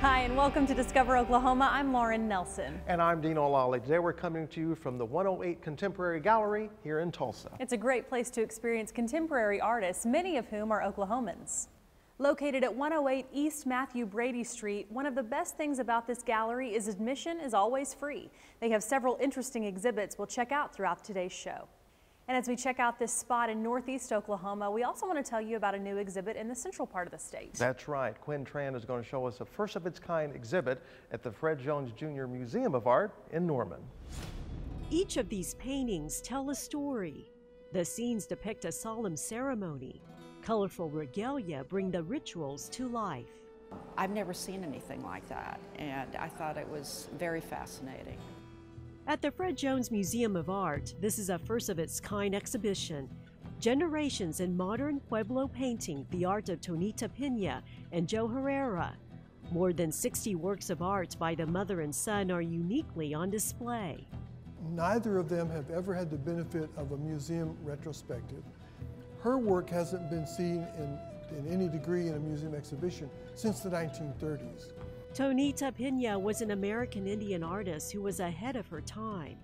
Hi, and welcome to Discover Oklahoma. I'm Lauren Nelson. And I'm Dean O'Lally. Today we're coming to you from the 108 Contemporary Gallery here in Tulsa. It's a great place to experience contemporary artists, many of whom are Oklahomans. Located at 108 East Matthew Brady Street, one of the best things about this gallery is admission is always free. They have several interesting exhibits we'll check out throughout today's show. And as we check out this spot in Northeast Oklahoma, we also want to tell you about a new exhibit in the central part of the state. That's right. Quinn Tran is going to show us a first-of-its-kind exhibit at the Fred Jones Jr. Museum of Art in Norman. Each of these paintings tell a story. The scenes depict a solemn ceremony. Colorful regalia bring the rituals to life. I've never seen anything like that, and I thought it was very fascinating. At the Fred Jones Museum of Art, this is a first-of-its-kind exhibition. Generations in modern Pueblo painting, the art of Tonita Pena and Joe Herrera. More than 60 works of art by the mother and son are uniquely on display. Neither of them have ever had the benefit of a museum retrospective. Her work hasn't been seen in any degree in a museum exhibition since the 1930s. Tonita Pena was an American Indian artist who was ahead of her time.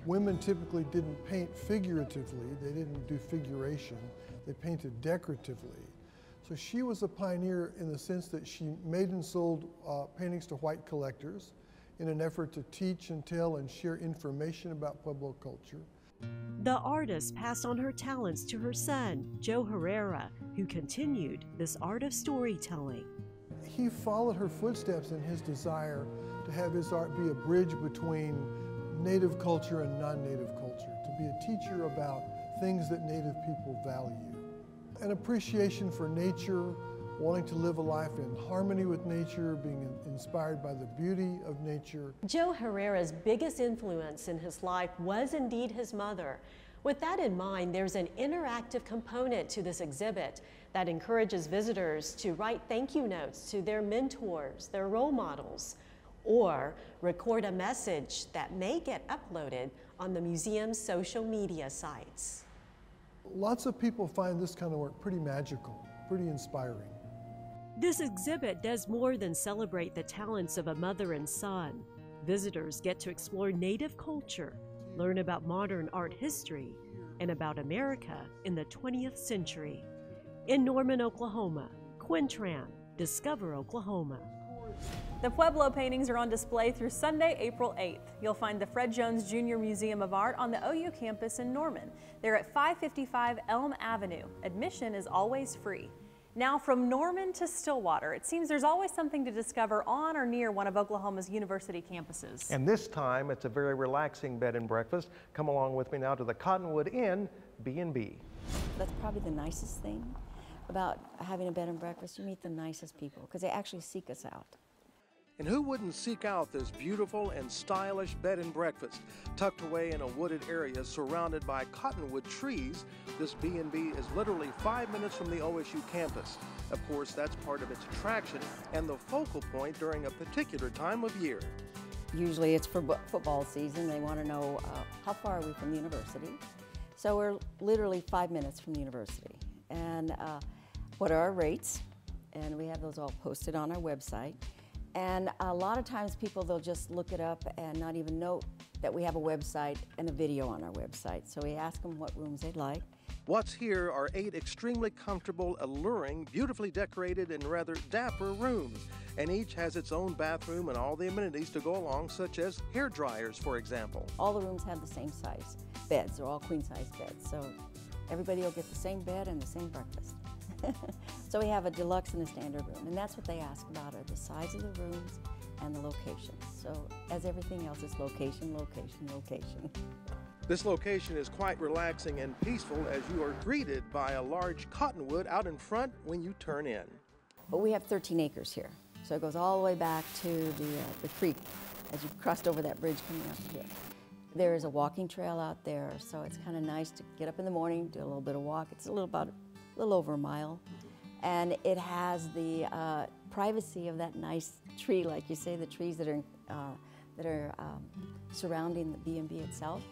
Women typically didn't paint figuratively, they didn't do figuration, they painted decoratively. So she was a pioneer in the sense that she made and sold paintings to white collectors in an effort to teach and tell and share information about Pueblo culture. The artist passed on her talents to her son, Joe Herrera, who continued this art of storytelling. He followed her footsteps in his desire to have his art be a bridge between native culture and non-native culture, to be a teacher about things that native people value. An appreciation for nature, wanting to live a life in harmony with nature, being inspired by the beauty of nature. Joe Herrera's biggest influence in his life was indeed his mother. With that in mind, there's an interactive component to this exhibit that encourages visitors to write thank you notes to their mentors, their role models, or record a message that may get uploaded on the museum's social media sites. Lots of people find this kind of work pretty magical, pretty inspiring. This exhibit does more than celebrate the talents of a mother and son. Visitors get to explore Native culture, learn about modern art history, and about America in the 20th century. In Norman, Oklahoma, Quinn Tran, Discover Oklahoma. The Pueblo paintings are on display through Sunday, April 8th. You'll find the Fred Jones Jr. Museum of Art on the OU campus in Norman. They're at 555 Elm Avenue. Admission is always free. Now from Norman to Stillwater, it seems there's always something to discover on or near one of Oklahoma's university campuses. And this time it's a very relaxing bed and breakfast. Come along with me now to the Cottonwood Inn B&B. That's probably the nicest thing about having a bed and breakfast. You meet the nicest people because they actually seek us out. And who wouldn't seek out this beautiful and stylish bed and breakfast? Tucked away in a wooded area surrounded by cottonwood trees, this B&B is literally 5 minutes from the OSU campus. Of course, that's part of its attraction and the focal point during a particular time of year. Usually it's for football season. They want to know how far are we from the university. So we're literally 5 minutes from the university. And what are our rates? And we have those all posted on our website. And a lot of times people, they'll just look it up and not even know that we have a website and a video on our website. So we ask them what rooms they'd like. What's here are 8 extremely comfortable, alluring, beautifully decorated, and rather dapper rooms. And each has its own bathroom and all the amenities to go along, such as hair dryers, for example. All the rooms have the same size beds. They're all queen-size beds. So everybody will get the same bed and the same breakfast. So we have a deluxe and a standard room, and that's what they ask about are the size of the rooms and the location. So as everything else, it's location, location, location. This location is quite relaxing and peaceful as you are greeted by a large cottonwood out in front when you turn in. But we have 13 acres here, so it goes all the way back to the creek as you crossed over that bridge coming up here. There is a walking trail out there, so it's kind of nice to get up in the morning, do a little bit of walk. It's a little over a mile, and it has the privacy of that nice tree, like you say, the trees that are surrounding the B&B itself.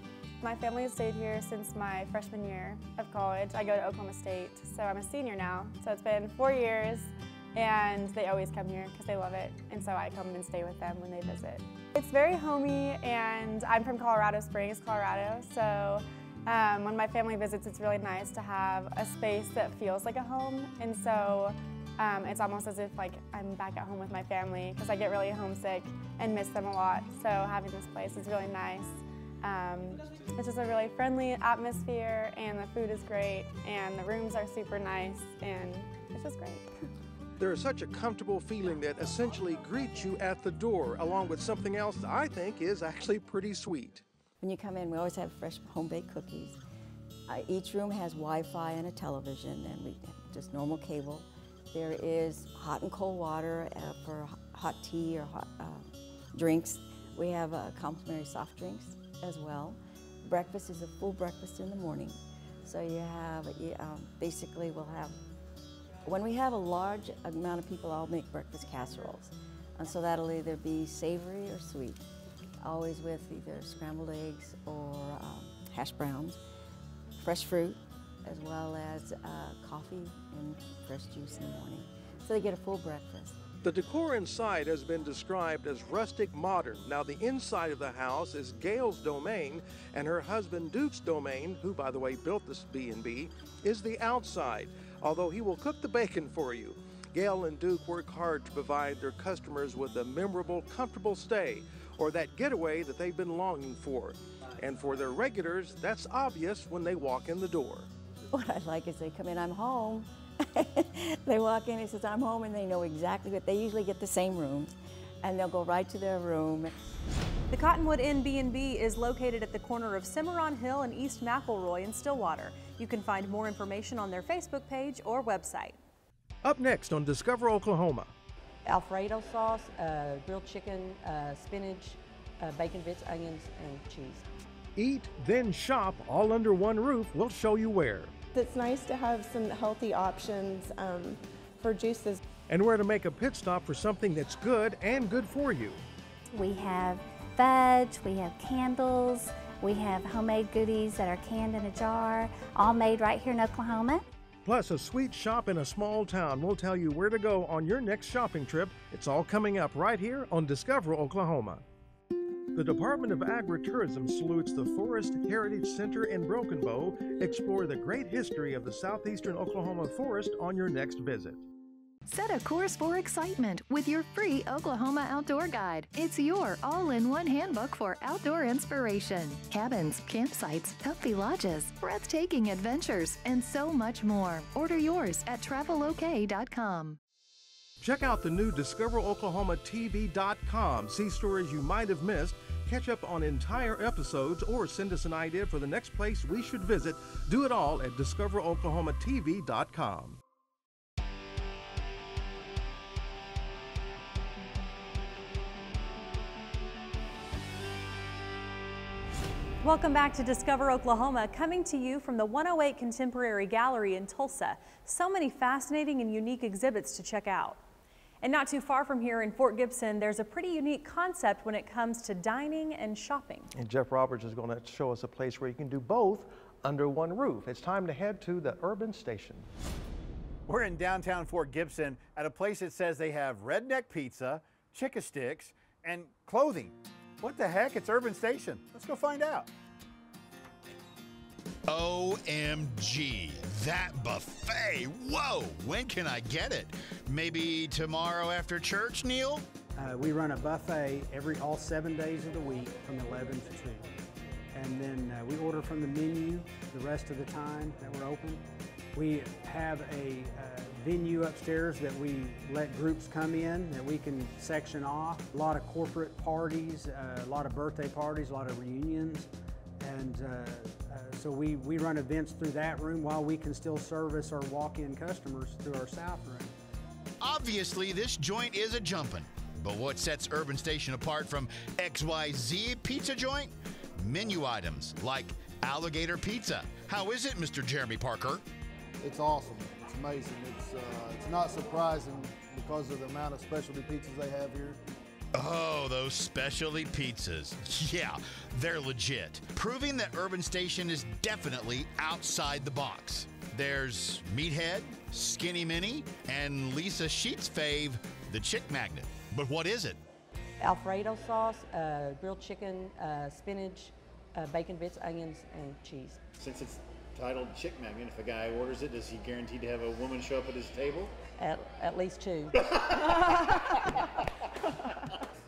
My family has stayed here since my freshman year of college. I go to Oklahoma State, so I'm a senior now. So it's been 4 years and they always come here because they love it, and so I come and stay with them when they visit. It's very homey, and I'm from Colorado Springs, Colorado, so when my family visits, it's really nice to have a space that feels like a home, and so it's almost as if like I'm back at home with my family because I get really homesick and miss them a lot, so having this place is really nice. It's just a really friendly atmosphere, and the food is great, and the rooms are super nice, and it's just great. There is such a comfortable feeling that essentially greets you at the door, along with something else that I think is actually pretty sweet. When you come in, we always have fresh home-baked cookies. Each room has Wi-Fi and a television, and we just normal cable. There is hot and cold water for hot tea or hot drinks. We have complimentary soft drinks as well. Breakfast is a full breakfast in the morning. So you have, basically we'll have, when we have a large amount of people, I'll make breakfast casseroles. And so that'll either be savory or sweet, always with either scrambled eggs or hash browns, fresh fruit, as well as coffee and fresh juice in the morning. So they get a full breakfast. The decor inside has been described as rustic modern. Now the inside of the house is Gail's domain, and her husband Duke's domain, who by the way built this B&B, is the outside, although he will cook the bacon for you. Gail and Duke work hard to provide their customers with a memorable, comfortable stay, or that getaway that they've been longing for. And for their regulars, that's obvious when they walk in the door. What I like is they come in, I'm home. They walk in, he says, I'm home, and they know exactly what, they usually get the same rooms, and they'll go right to their room. The Cottonwood Inn B&B is located at the corner of Cimarron Hill and East McElroy in Stillwater. You can find more information on their Facebook page or website. Up next on Discover Oklahoma. Alfredo sauce, grilled chicken, spinach, bacon bits, onions, and cheese. Eat, then shop, all under one roof. We'll show you where. It's nice to have some healthy options for juices. And where to make a pit stop for something that's good and good for you. We have fudge, we have candles, we have homemade goodies that are canned in a jar, all made right here in Oklahoma. Plus a sweet shop in a small town. We'll tell you where to go on your next shopping trip. It's all coming up right here on Discover Oklahoma. The Department of Agritourism salutes the Forest Heritage Center in Broken Bow. Explore the great history of the southeastern Oklahoma forest on your next visit. Set a course for excitement with your free Oklahoma Outdoor Guide. It's your all-in-one handbook for outdoor inspiration. Cabins, campsites, comfy lodges, breathtaking adventures, and so much more. Order yours at travelok.com. Check out the new DiscoverOklahomaTV.com. See stories you might have missed, catch up on entire episodes, or send us an idea for the next place we should visit. Do it all at DiscoverOklahomaTV.com. Welcome back to Discover Oklahoma, coming to you from the 108 Contemporary Gallery in Tulsa. So many fascinating and unique exhibits to check out. And not too far from here in Fort Gibson, there's a pretty unique concept when it comes to dining and shopping. And Jeff Roberts is going to show us a place where you can do both under one roof. It's time to head to the Urban Station. We're in downtown Fort Gibson at a place that says they have redneck pizza, chicken sticks, and clothing. What the heck? It's Urban Station. Let's go find out. OMG, that buffet. Whoa, when can I get it? Maybe tomorrow after church, Neil? We run a buffet all 7 days of the week from 11 to 2. And then we order from the menu the rest of the time that we're open. We have a venue upstairs that we let groups come in that we can section off. A lot of corporate parties, a lot of birthday parties, a lot of reunions. And so we run events through that room while we can still service our walk-in customers through our south room. Obviously, this joint is a jumpin'. But what sets Urban Station apart from XYZ Pizza Joint? Menu items like alligator pizza. How is it, Mr. Jeremy Parker? It's awesome. It's amazing. It's not surprising because of the amount of specialty pizzas they have here. Oh, those specialty pizzas. Yeah, they're legit. Proving that Urban Station is definitely outside the box. There's Meathead, Skinny Minnie, and Lisa Sheet's fave, the Chick Magnet. But what is it? Alfredo sauce, grilled chicken, spinach, bacon bits, onions, and cheese. Since it's titled Chick Magnet, if a guy orders it, is he guaranteed to have a woman show up at his table? At least 2.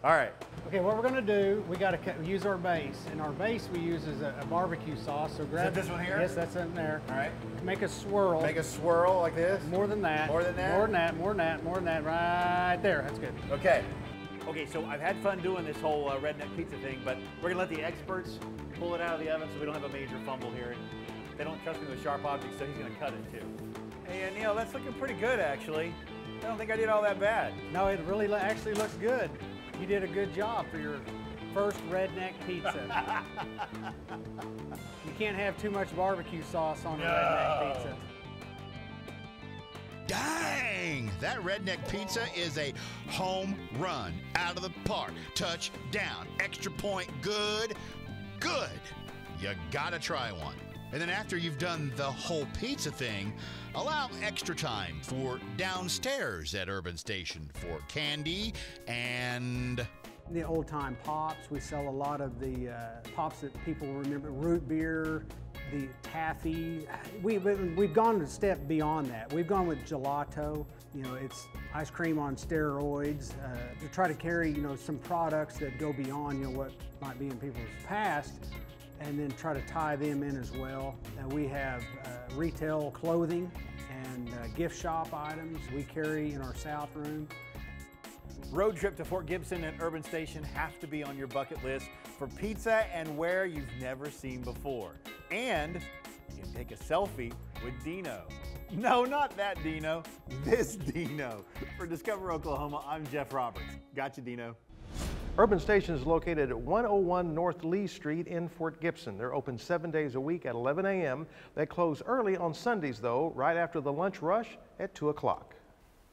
All right. Okay, what we're going to do, we got to use our base. And our base we use is a barbecue sauce. So grab this one here? Yes, that's in there. All right. Make a swirl. Make a swirl like this? More than that. More than that? More than that, more than that, more than that. Right there. That's good. Okay. Okay, so I've had fun doing this whole redneck pizza thing, but we're going to let the experts pull it out of the oven so we don't have a major fumble here. And they don't trust me with sharp objects, so he's going to cut it too. Hey, Neil, that's looking pretty good, actually. I don't think I did all that bad. No, it really actually looks good. You did a good job for your first redneck pizza. You can't have too much barbecue sauce on a redneck pizza. Dang! That redneck pizza is a home run. Out of the park. Touchdown. Extra point. Good. Good. You gotta try one. And then after you've done the whole pizza thing, allow extra time for downstairs at Urban Station for candy and... The old-time pops. We sell a lot of the pops that people remember. Root beer, the taffy. We've gone a step beyond that. We've gone with gelato. You know, it's ice cream on steroids to try to carry, you know, some products that go beyond, you know, what might be in people's past, and then try to tie them in as well. We have retail clothing and gift shop items we carry in our south room. Road trip to Fort Gibson and Urban Station have to be on your bucket list for pizza and where you've never seen before. And you can take a selfie with Dino. No, not that Dino, this Dino. For Discover Oklahoma, I'm Jeff Roberts. Gotcha, Dino. Urban Station is located at 101 North Lee Street in Fort Gibson. They're open 7 days a week at 11 a.m. They close early on Sundays, though, right after the lunch rush at 2 o'clock.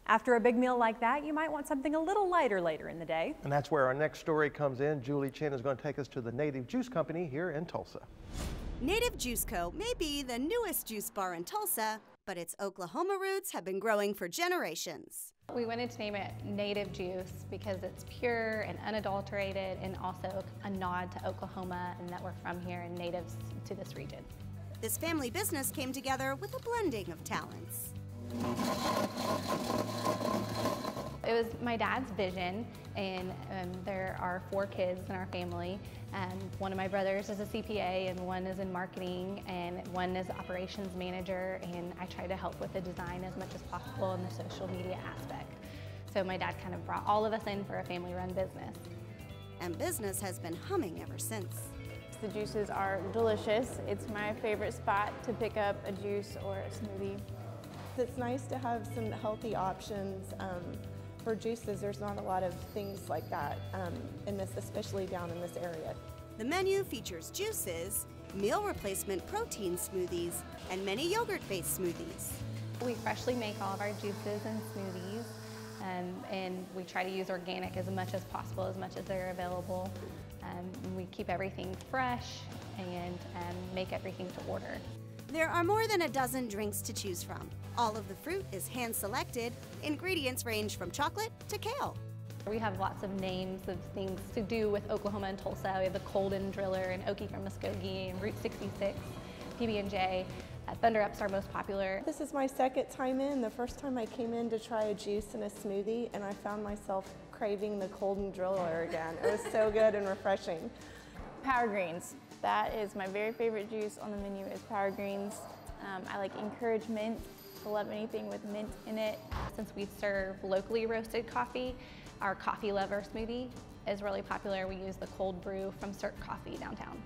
After a big meal like that, you might want something a little lighter later in the day. And that's where our next story comes in. Julie Chen is going to take us to the Native Juice Company here in Tulsa. Native Juice Co. may be the newest juice bar in Tulsa, but its Oklahoma roots have been growing for generations. We wanted to name it Native Juice because it's pure and unadulterated, and also a nod to Oklahoma and that we're from here and natives to this region. This family business came together with a blending of talents. It was my dad's vision, and there are 4 kids in our family. One of my brothers is a CPA, and one is in marketing, and one is operations manager, and I try to help with the design as much as possible and the social media aspect. So my dad kind of brought all of us in for a family-run business. And business has been humming ever since. The juices are delicious. It's my favorite spot to pick up a juice or a smoothie. It's nice to have some healthy options. For juices, there's not a lot of things like that in this, especially down in this area. The menu features juices, meal replacement protein smoothies, and many yogurt-based smoothies. We freshly make all of our juices and smoothies, and we try to use organic as much as possible, as much as they're available. We keep everything fresh and make everything to order. There are more than a dozen drinks to choose from. All of the fruit is hand-selected. Ingredients range from chocolate to kale. We have lots of names of things to do with Oklahoma and Tulsa. We have the Colden Driller and Okie from Muskogee and Route 66, PB&J. Thunder Up's our most popular. This is my second time in. The first time I came in to try a juice and a smoothie, and I found myself craving the Colden Driller again. It was so good and refreshing. Power Greens. That is my very favorite juice on the menu is Power Greens. I like encouragement. I love anything with mint in it. Since we serve locally roasted coffee, our coffee lover smoothie is really popular. We use the cold brew from Cirque Coffee downtown.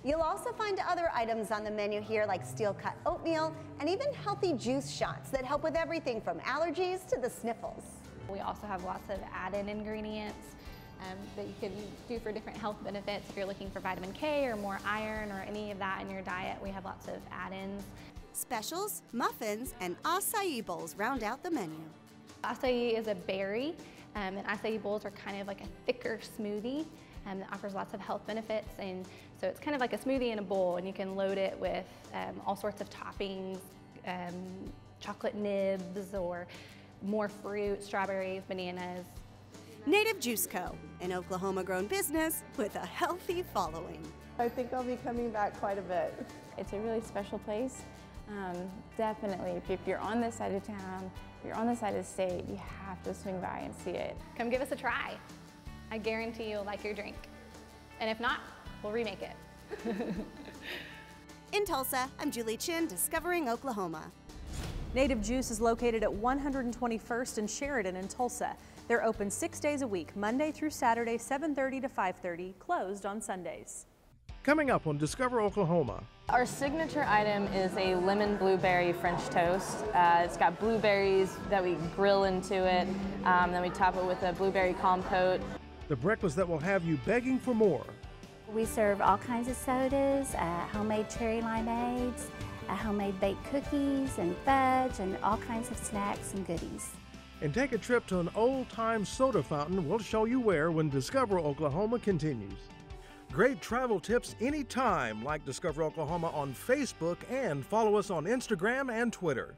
You'll also find other items on the menu here like steel-cut oatmeal and even healthy juice shots that help with everything from allergies to the sniffles. We also have lots of add-in ingredients that you can do for different health benefits. If you're looking for vitamin K or more iron or any of that in your diet, we have lots of add-ins. Specials, muffins, and acai bowls round out the menu. Acai is a berry, and acai bowls are kind of like a thicker smoothie that offers lots of health benefits. And so it's kind of like a smoothie in a bowl, and you can load it with all sorts of toppings, chocolate nibs or more fruit, strawberries, bananas. Native Juice Co., an Oklahoma-grown business with a healthy following. I think I'll be coming back quite a bit. It's a really special place. Definitely, if you're on this side of town, if you're on this side of the state, you have to swing by and see it. Come give us a try. I guarantee you'll like your drink. And if not, we'll remake it. In Tulsa, I'm Julie Chin, Discovering Oklahoma. Native Juice is located at 121st and Sheridan in Tulsa. They're open 6 days a week, Monday through Saturday, 7:30 to 5:30, closed on Sundays. Coming up on Discover Oklahoma. Our signature item is a lemon blueberry French toast. It's got blueberries that we grill into it, then we top it with a blueberry compote. The breakfast that will have you begging for more. We serve all kinds of sodas, homemade cherry limeades, homemade baked cookies and fudge, and all kinds of snacks and goodies. And take a trip to an old-time soda fountain. We'll show you where when Discover Oklahoma continues. Great travel tips anytime, like Discover Oklahoma on Facebook and follow us on Instagram and Twitter.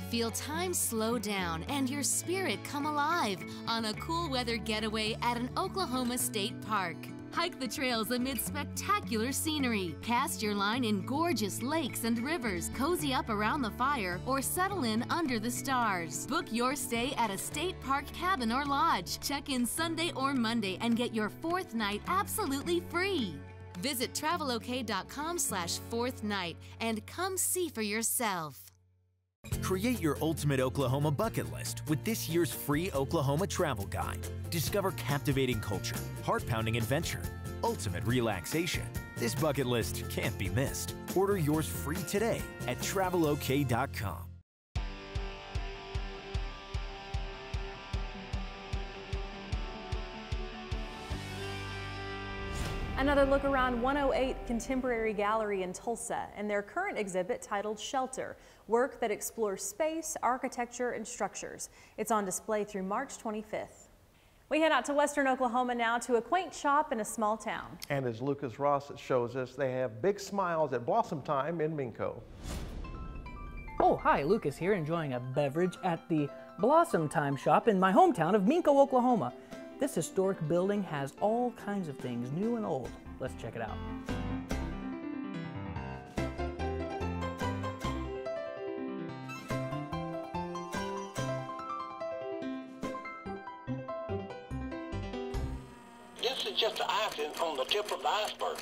Feel time slow down and your spirit come alive on a cool weather getaway at an Oklahoma State Park. Hike the trails amid spectacular scenery. Cast your line in gorgeous lakes and rivers. Cozy up around the fire or settle in under the stars. Book your stay at a state park cabin or lodge. Check in Sunday or Monday and get your 4th night absolutely free. Visit travelok.com/4th night and come see for yourself. Create your ultimate Oklahoma bucket list with this year's free Oklahoma travel guide. Discover captivating culture, heart-pounding adventure, ultimate relaxation. This bucket list can't be missed. Order yours free today at travelok.com. Another look around 108 Contemporary Gallery in Tulsa and their current exhibit titled Shelter, work that explores space, architecture, and structures. It's on display through March 25th. We head out to western Oklahoma now to a quaint shop in a small town. And as Lucas Ross shows us, they have big smiles at Blossom Time in Minco. Oh, hi, Lucas here, enjoying a beverage at the Blossom Time shop in my hometown of Minco, Oklahoma. This historic building has all kinds of things, new and old. Let's check it out. This is just the icing on the tip of the iceberg.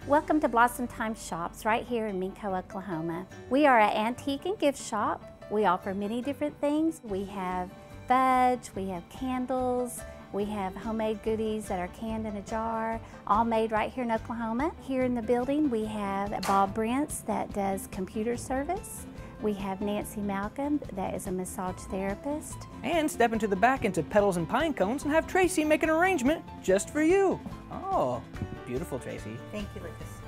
Welcome to Blossom Time Shops right here in Minco, Oklahoma. We are an antique and gift shop. We offer many different things. We have fudge, we have candles, we have homemade goodies that are canned in a jar, all made right here in Oklahoma. Here in the building we have Bob Brent's that does computer service. We have Nancy Malcolm that is a massage therapist. And step into the back into Petals and Pine Cones and have Tracy make an arrangement just for you. Oh, beautiful, Tracy. Thank you, Lucas.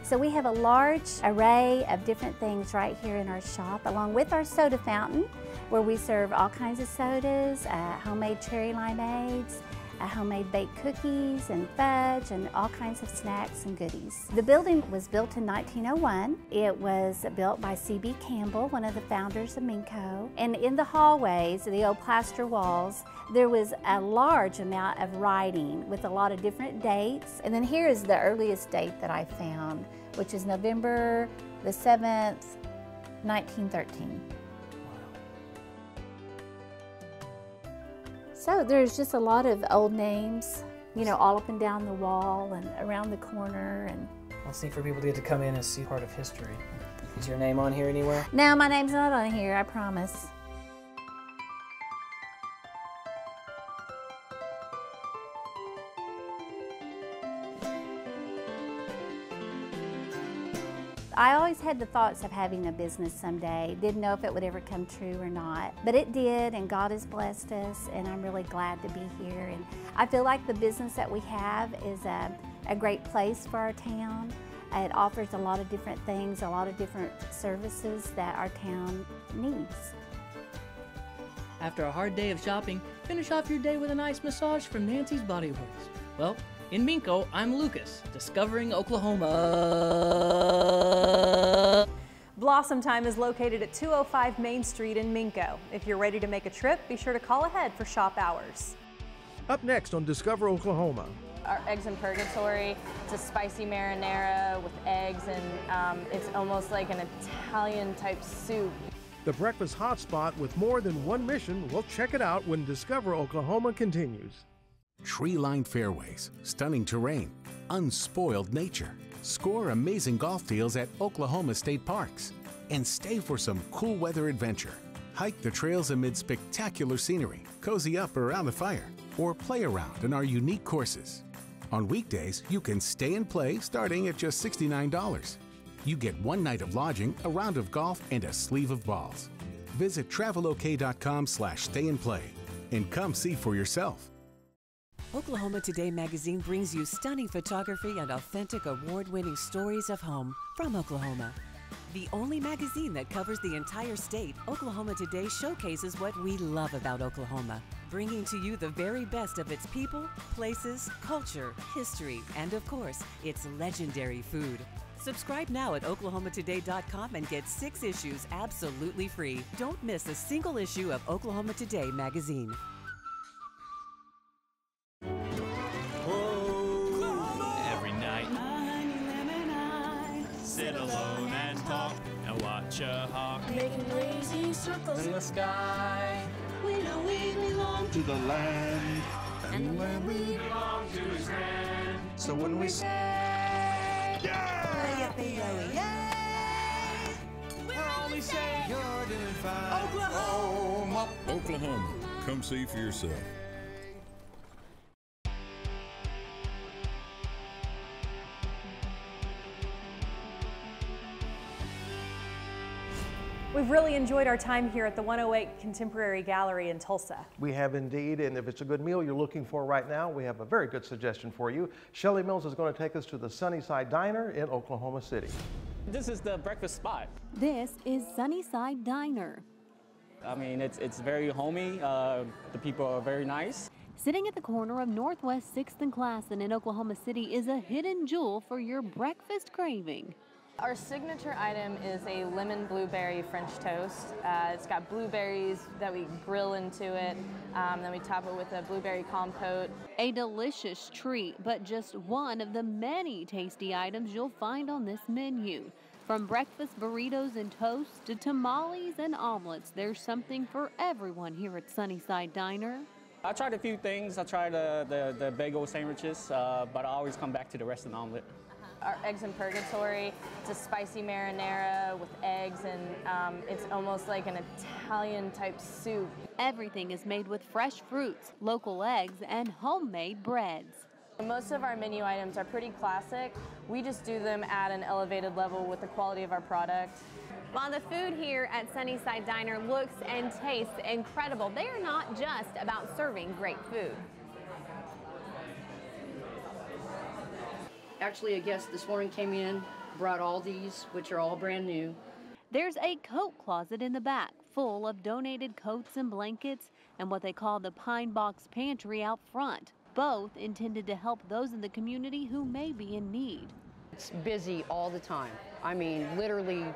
So we have a large array of different things right here in our shop, along with our soda fountain, where we serve all kinds of sodas, homemade cherry limeades, homemade baked cookies and fudge, and all kinds of snacks and goodies. The building was built in 1901. It was built by C.B. Campbell, one of the founders of Minco. And in the hallways, the old plaster walls, there was a large amount of writing with a lot of different dates. And then here is the earliest date that I found, which is November the 7th, 1913. So there's just a lot of old names, you know, all up and down the wall and around the corner. And It's neat for people to get to come in and see part of history. Is your name on here anywhere? no, my name's not on here, I promise. I always had the thoughts of having a business someday. Didn't know if it would ever come true or not, but it did, and God has blessed us, and I'm really glad to be here. And I feel like the business that we have is a great place for our town. It offers a lot of different things, a lot of different services that our town needs. After a hard day of shopping, finish off your day with a nice massage from Nancy's Body Works. Well, in Minco, I'm Lucas, discovering Oklahoma. Blossom Time is located at 205 Main Street in Minco. If you're ready to make a trip, be sure to call ahead for shop hours. Up next on Discover Oklahoma. Our eggs in purgatory. It's a spicy marinara with eggs, and it's almost like an Italian type soup. The breakfast hotspot with more than one mission. We'll check it out when Discover Oklahoma continues. Tree-lined fairways, stunning terrain, unspoiled nature. Score amazing golf deals at Oklahoma State Parks. And stay for some cool weather adventure. Hike the trails amid spectacular scenery, cozy up around the fire, or play around in our unique courses. On weekdays, you can stay and play starting at just $69. You get one night of lodging, a round of golf, and a sleeve of balls. Visit travelok.com/stay-and-play and come see for yourself. Oklahoma Today magazine brings you stunning photography and authentic award-winning stories of home from Oklahoma. The only magazine that covers the entire state, Oklahoma Today showcases what we love about Oklahoma, bringing to you the very best of its people, places, culture, history, and of course, its legendary food. Subscribe now at oklahomatoday.com and get 6 issues absolutely free. Don't miss a single issue of Oklahoma Today magazine. Every night, sit alone and talk and watch a hawk making lazy circles in the sky. We know we belong to the land, and when we belong to his hand. So when we say, yeah, yeah, we're only saying you're doing fine. Oklahoma, Oklahoma, come see for yourself. We've really enjoyed our time here at the 108 Contemporary Gallery in Tulsa. We have indeed, and if it's a good meal you're looking for right now, we have a very good suggestion for you. Shelley Mills is going to take us to the Sunnyside Diner in Oklahoma City. This is the breakfast spot. This is Sunnyside Diner. I mean, it's very homey. The people are very nice. Sitting at the corner of Northwest 6th and Classen in Oklahoma City is a hidden jewel for your breakfast craving. Our signature item is a lemon blueberry French toast. It's got blueberries that we grill into it, then we top it with a blueberry compote. A delicious treat, but just one of the many tasty items you'll find on this menu. From breakfast burritos and toast to tamales and omelets, there's something for everyone here at Sunnyside Diner. I tried a few things. I tried the bagel sandwiches, but I always come back to the rest of the omelet. Our eggs in purgatory. It's a spicy marinara with eggs, and it's almost like an Italian type soup. Everything is made with fresh fruits, local eggs, and homemade breads. Most of our menu items are pretty classic. We just do them at an elevated level with the quality of our product. While the food here at Sunnyside Diner looks and tastes incredible, they are not just about serving great food. Actually, a guest this morning came in, brought all these, which are all brand new. There's a coat closet in the back, full of donated coats and blankets, and what they call the Pine Box Pantry out front, both intended to help those in the community who may be in need. It's busy all the time. I mean, literally,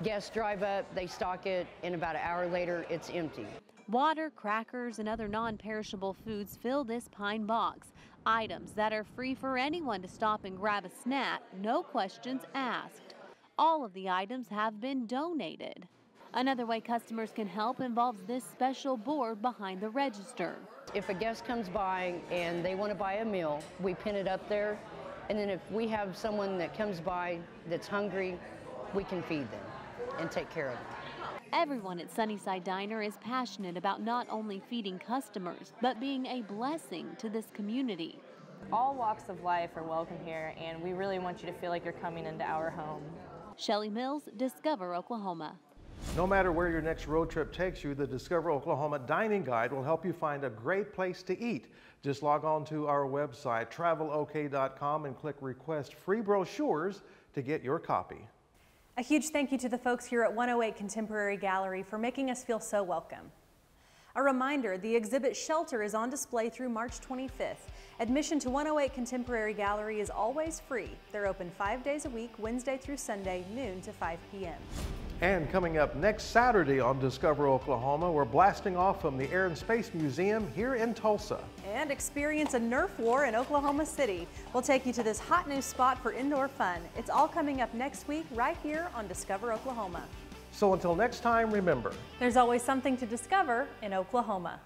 guests drive up, they stock it, and about an hour later, it's empty. Water, crackers, and other non-perishable foods fill this pine box. Items that are free for anyone to stop and grab a snack, no questions asked. All of the items have been donated. Another way customers can help involves this special board behind the register. If a guest comes by and they want to buy a meal, we pin it up there, and then if we have someone that comes by that's hungry, we can feed them and take care of them. Everyone at Sunnyside Diner is passionate about not only feeding customers, but being a blessing to this community. All walks of life are welcome here, and we really want you to feel like you're coming into our home. Shelley Mills, Discover Oklahoma. No matter where your next road trip takes you, the Discover Oklahoma Dining Guide will help you find a great place to eat. Just log on to our website, travelok.com, and click Request Free Brochures to get your copy. A huge thank you to the folks here at 108 Contemporary Gallery for making us feel so welcome. A reminder, the exhibit Shelter is on display through March 25th. Admission to 108 Contemporary Gallery is always free. They're open 5 days a week, Wednesday through Sunday, noon to 5 p.m. And coming up next Saturday on Discover Oklahoma, we're blasting off from the Air and Space Museum here in Tulsa. And experience a Nerf war in Oklahoma City. We'll take you to this hot new spot for indoor fun. It's all coming up next week right here on Discover Oklahoma. So until next time, remember, there's always something to discover in Oklahoma.